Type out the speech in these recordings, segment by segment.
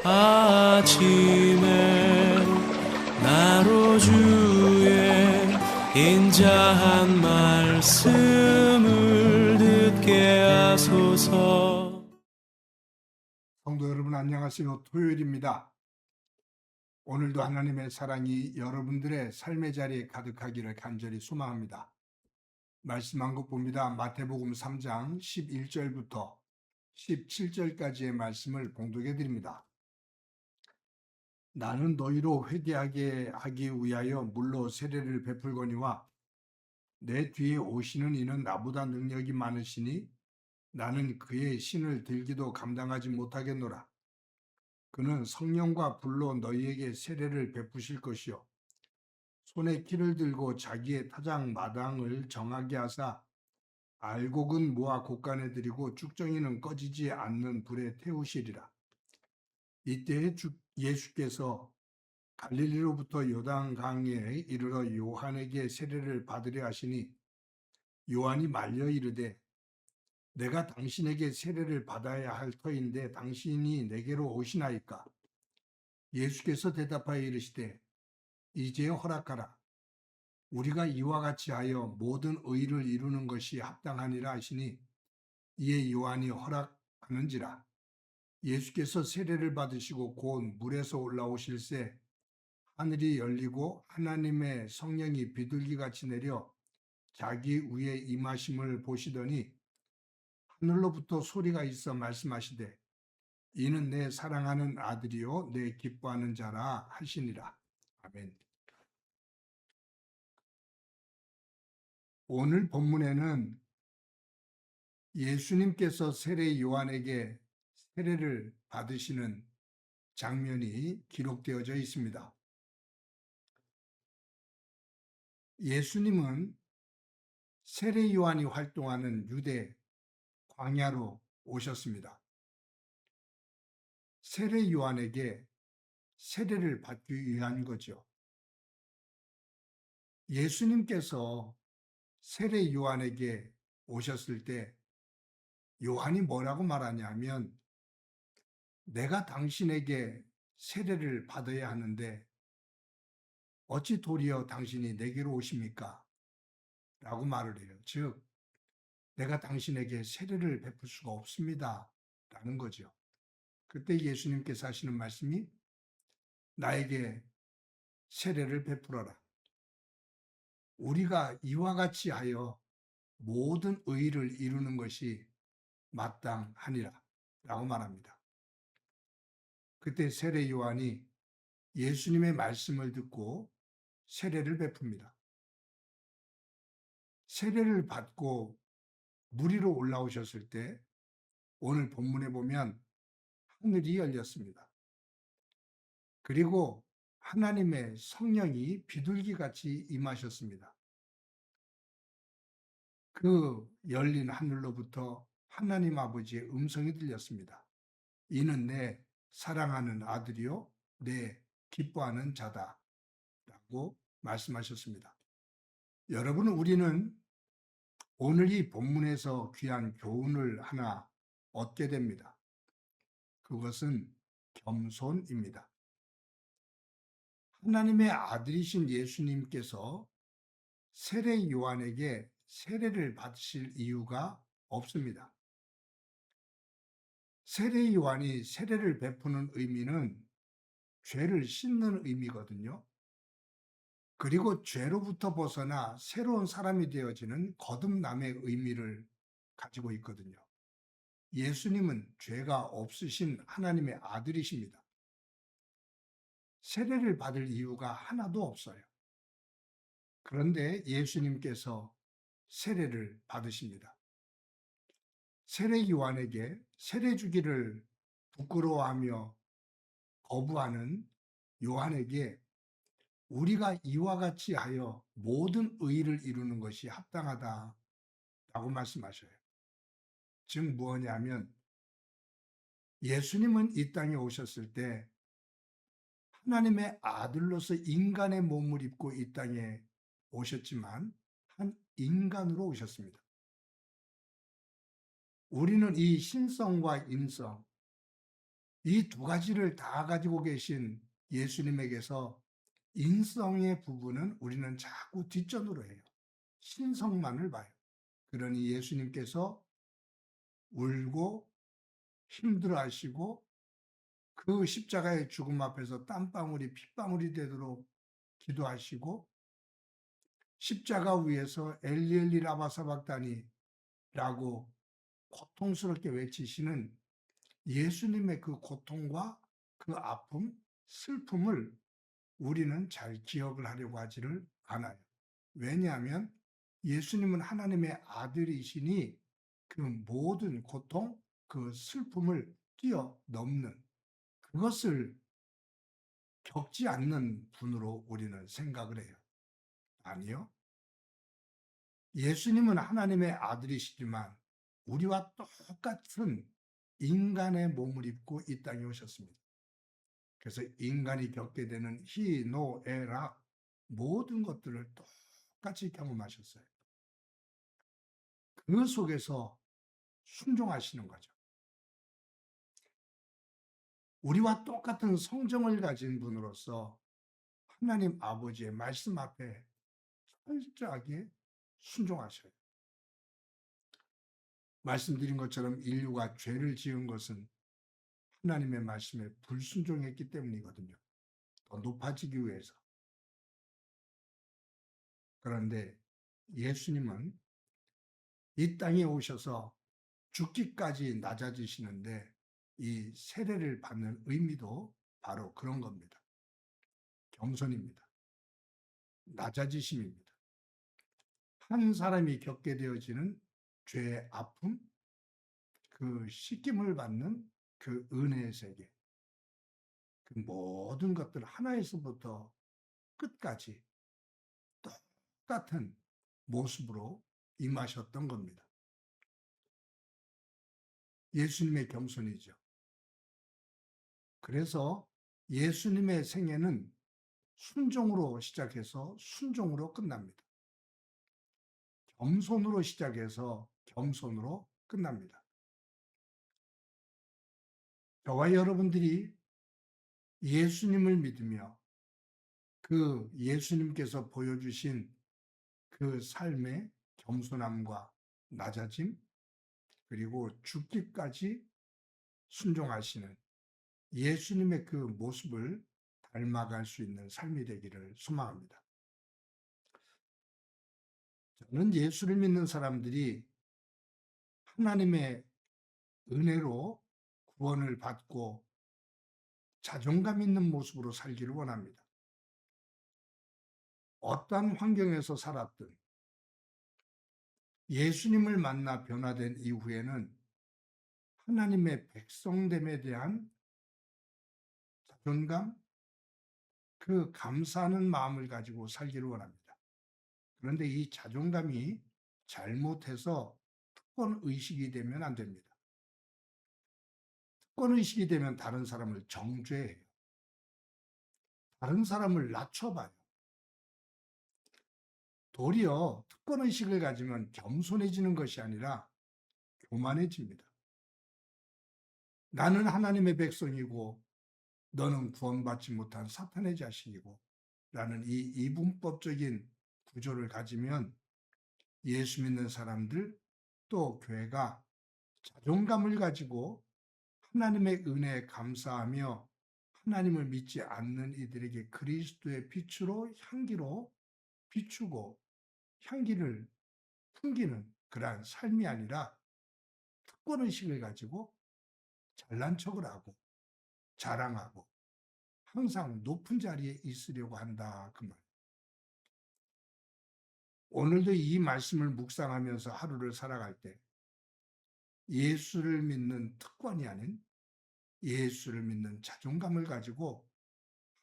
아침에 나로 주의 인자한 말씀을 듣게 하소서. 성도 여러분 안녕하세요. 토요일입니다. 오늘도 하나님의 사랑이 여러분들의 삶의 자리에 가득하기를 간절히 소망합니다. 말씀 한 것 봅니다. 마태복음 3장 11절부터 17절까지의 말씀을 봉독해 드립니다. 나는 너희로 회개하게 하기 위하여 물로 세례를 베풀거니와 내 뒤에 오시는 이는 나보다 능력이 많으시니 나는 그의 신을 들기도 감당하지 못하겠노라. 그는 성령과 불로 너희에게 세례를 베푸실 것이요 손에 키를 들고 자기의 타작 마당을 정하게 하사 알곡은 모아 곡간에 들이고 쭉정이는 꺼지지 않는 불에 태우시리라. 이때에 예수께서 갈릴리로부터 요단강에 이르러 요한에게 세례를 받으려 하시니 요한이 말려 이르되 내가 당신에게 세례를 받아야 할 터인데 당신이 내게로 오시나이까? 예수께서 대답하여 이르시되 이제 허락하라. 우리가 이와 같이 하여 모든 의를 이루는 것이 합당하니라 하시니 이에 요한이 허락하는지라. 예수께서 세례를 받으시고 곧 물에서 올라오실새 하늘이 열리고 하나님의 성령이 비둘기같이 내려 자기 위에 임하심을 보시더니 하늘로부터 소리가 있어 말씀하시되 이는 내 사랑하는 아들이요 내 기뻐하는 자라 하시니라. 아멘. 오늘 본문에는 예수님께서 세례 요한에게 세례를 받으시는 장면이 기록되어져 있습니다. 예수님은 세례 요한이 활동하는 유대 광야로 오셨습니다. 세례 요한에게 세례를 받기 위한 거죠. 예수님께서 세례 요한에게 오셨을 때 요한이 뭐라고 말하냐면 내가 당신에게 세례를 받아야 하는데 어찌 도리어 당신이 내게로 오십니까? 라고 말을 해요. 즉 내가 당신에게 세례를 베풀 수가 없습니다. 라는 거죠. 그때 예수님께서 하시는 말씀이 나에게 세례를 베풀어라. 우리가 이와 같이 하여 모든 의를 이루는 것이 마땅하니라 라고 말합니다. 그때 세례 요한이 예수님의 말씀을 듣고 세례를 베풉니다. 세례를 받고 물 위로 올라오셨을 때 오늘 본문에 보면 하늘이 열렸습니다. 그리고 하나님의 성령이 비둘기같이 임하셨습니다. 그 열린 하늘로부터 하나님 아버지의 음성이 들렸습니다. 이는 내 사랑하는 아들이요 내 기뻐하는 자다 라고 말씀하셨습니다. 여러분, 우리는 오늘 이 본문에서 귀한 교훈을 하나 얻게 됩니다. 그것은 겸손입니다. 하나님의 아들이신 예수님께서 세례 요한에게 세례를 받으실 이유가 없습니다. 세례 요한이 세례를 베푸는 의미는 죄를 씻는 의미거든요. 그리고 죄로부터 벗어나 새로운 사람이 되어지는 거듭남의 의미를 가지고 있거든요. 예수님은 죄가 없으신 하나님의 아들이십니다. 세례를 받을 이유가 하나도 없어요. 그런데 예수님께서 세례를 받으십니다. 세례 요한에게 세례 주기를 부끄러워하며 거부하는 요한에게 우리가 이와 같이 하여 모든 의를 이루는 것이 합당하다라고 말씀하셔요. 즉 무엇이냐면 예수님은 이 땅에 오셨을 때 하나님의 아들로서 인간의 몸을 입고 이 땅에 오셨지만 한 인간으로 오셨습니다. 우리는 이 신성과 인성, 이 두 가지를 다 가지고 계신 예수님에게서 인성의 부분은 우리는 자꾸 뒷전으로 해요. 신성만을 봐요. 그러니 예수님께서 울고 힘들어하시고 그 십자가의 죽음 앞에서 땀방울이 핏방울이 되도록 기도하시고 십자가 위에서 엘리엘리 라마 사박다니라고 고통스럽게 외치시는 예수님의 그 고통과 그 아픔, 슬픔을 우리는 잘 기억을 하려고 하지를 않아요. 왜냐하면 예수님은 하나님의 아들이시니 그 모든 고통, 그 슬픔을 뛰어넘는 그것을 겪지 않는 분으로 우리는 생각을 해요. 아니요. 예수님은 하나님의 아들이시지만 우리와 똑같은 인간의 몸을 입고 이 땅에 오셨습니다. 그래서 인간이 겪게 되는 희, 노, 애, 락 모든 것들을 똑같이 경험하셨어요. 그 속에서 순종하시는 거죠. 우리와 똑같은 성정을 가진 분으로서 하나님 아버지의 말씀 앞에 철저하게 순종하셔요. 말씀드린 것처럼 인류가 죄를 지은 것은 하나님의 말씀에 불순종했기 때문이거든요. 더 높아지기 위해서. 그런데 예수님은 이 땅에 오셔서 죽기까지 낮아지시는데 이 세례를 받는 의미도 바로 그런 겁니다. 겸손입니다. 낮아지심입니다. 한 사람이 겪게 되어지는 죄의 아픔, 그 씻김을 받는 그 은혜의 세계, 그 모든 것들 하나에서부터 끝까지 똑같은 모습으로 임하셨던 겁니다. 예수님의 겸손이죠. 그래서 예수님의 생애는 순종으로 시작해서 순종으로 끝납니다. 겸손으로 시작해서 겸손으로 끝납니다. 저와 여러분들이 예수님을 믿으며 그 예수님께서 보여주신 그 삶의 겸손함과 낮아짐, 그리고 죽기까지 순종하시는 예수님의 그 모습을 닮아갈 수 있는 삶이 되기를 소망합니다. 저는 예수를 믿는 사람들이 하나님의 은혜로 구원을 받고 자존감 있는 모습으로 살기를 원합니다. 어떠한 환경에서 살았든 예수님을 만나 변화된 이후에는 하나님의 백성됨에 대한 자존감, 그 감사하는 마음을 가지고 살기를 원합니다. 그런데 이 자존감이 잘못해서 특권 의식이 되면 안 됩니다. 특권 의식이 되면 다른 사람을 정죄해요. 다른 사람을 낮춰봐요. 도리어 특권 의식을 가지면 겸손해지는 것이 아니라 교만해집니다. 나는 하나님의 백성이고 너는 구원받지 못한 사탄의 자식이고 라는 이 이분법적인 구조를 가지면 예수 믿는 사람들 또 교회가 자존감을 가지고 하나님의 은혜에 감사하며 하나님을 믿지 않는 이들에게 그리스도의 빛으로 향기로 비추고 향기를 풍기는 그러한 삶이 아니라 특권의식을 가지고 잘난 척을 하고 자랑하고 항상 높은 자리에 있으려고 한다 그 말. 오늘도 이 말씀을 묵상하면서 하루를 살아갈 때 예수를 믿는 특권이 아닌 예수를 믿는 자존감을 가지고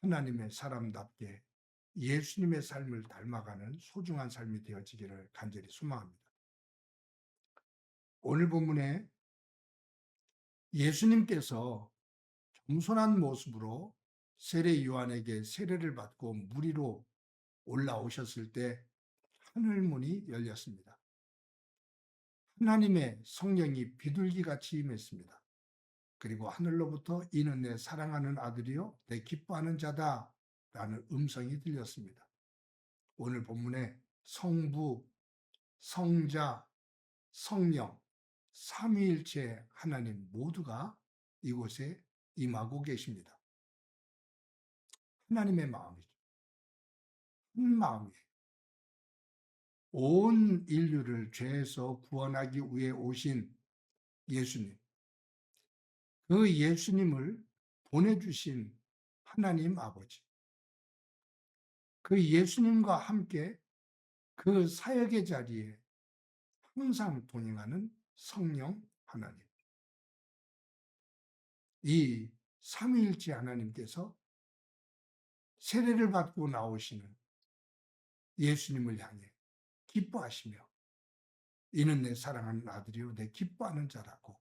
하나님의 사람답게 예수님의 삶을 닮아가는 소중한 삶이 되어지기를 간절히 소망합니다. 오늘 본문에 예수님께서 겸손한 모습으로 세례 요한에게 세례를 받고 물 위로 올라오셨을 때 하늘 문이 열렸습니다. 하나님의 성령이 비둘기같이 임했습니다. 그리고 하늘로부터 이는 내 사랑하는 아들이요 내 기뻐하는 자다 라는 음성이 들렸습니다. 오늘 본문에 성부, 성자, 성령, 삼위일체 하나님 모두가 이곳에 임하고 계십니다. 하나님의 마음이죠. 한 마음이에요. 온 인류를 죄에서 구원하기 위해 오신 예수님, 그 예수님을 보내주신 하나님 아버지, 그 예수님과 함께 그 사역의 자리에 항상 동행하는 성령 하나님, 이 삼위일체 하나님께서 세례를 받고 나오시는 예수님을 향해 기뻐하시며 이는 내 사랑하는 아들이요 내 기뻐하는 자라고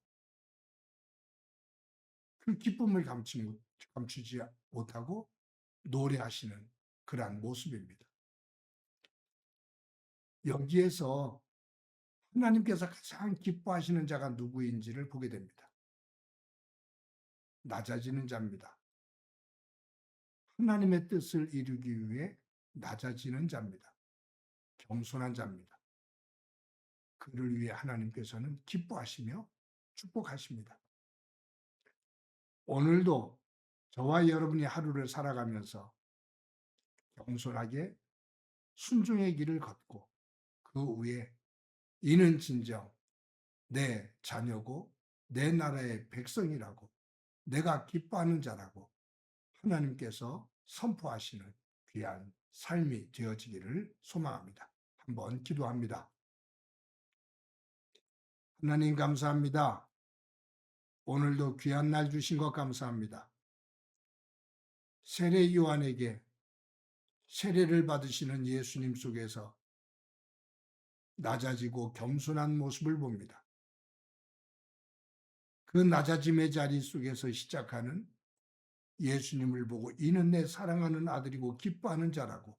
그 기쁨을 감추지 못하고 노래하시는 그러한 모습입니다. 여기에서 하나님께서 가장 기뻐하시는 자가 누구인지를 보게 됩니다. 낮아지는 자입니다. 하나님의 뜻을 이루기 위해 낮아지는 자입니다. 겸손한 자입니다. 그를 위해 하나님께서는 기뻐하시며 축복하십니다. 오늘도 저와 여러분이 하루를 살아가면서 겸손하게 순종의 길을 걷고 그 위에 이는 진정 내 자녀고 내 나라의 백성이라고 내가 기뻐하는 자라고 하나님께서 선포하시는 귀한 삶이 되어지기를 소망합니다. 한번 기도합니다. 하나님 감사합니다. 오늘도 귀한 날 주신 것 감사합니다. 세례 요한에게 세례를 받으시는 예수님 속에서 낮아지고 겸손한 모습을 봅니다. 그 낮아짐의 자리 속에서 시작하는 예수님을 보고 이는 내 사랑하는 아들이고 기뻐하는 자라고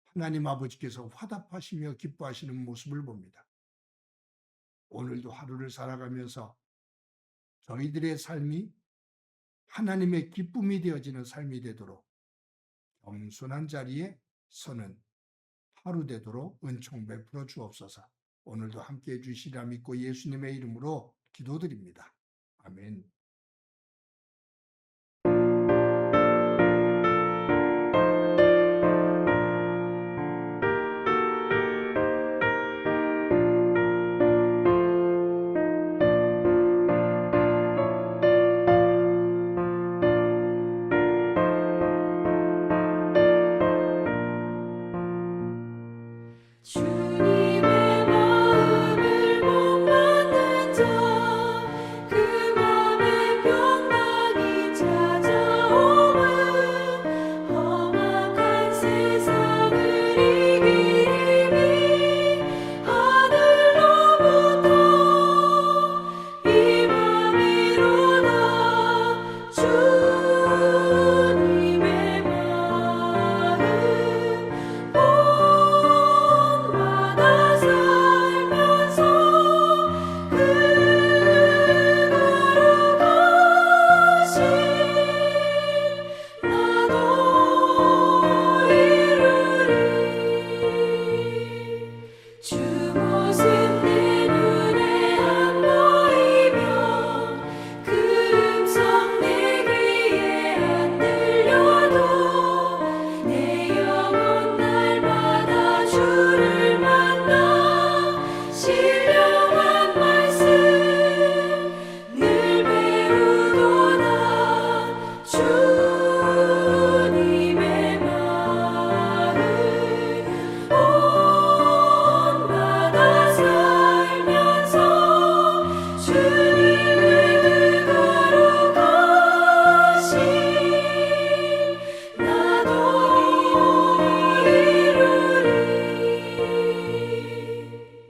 하나님 아버지께서 화답하시며 기뻐하시는 모습을 봅니다. 오늘도 하루를 살아가면서 저희들의 삶이 하나님의 기쁨이 되어지는 삶이 되도록 겸손한 자리에 서는 하루 되도록 은총 베풀어 주옵소서. 오늘도 함께해 주시리라 믿고 예수님의 이름으로 기도드립니다. 아멘.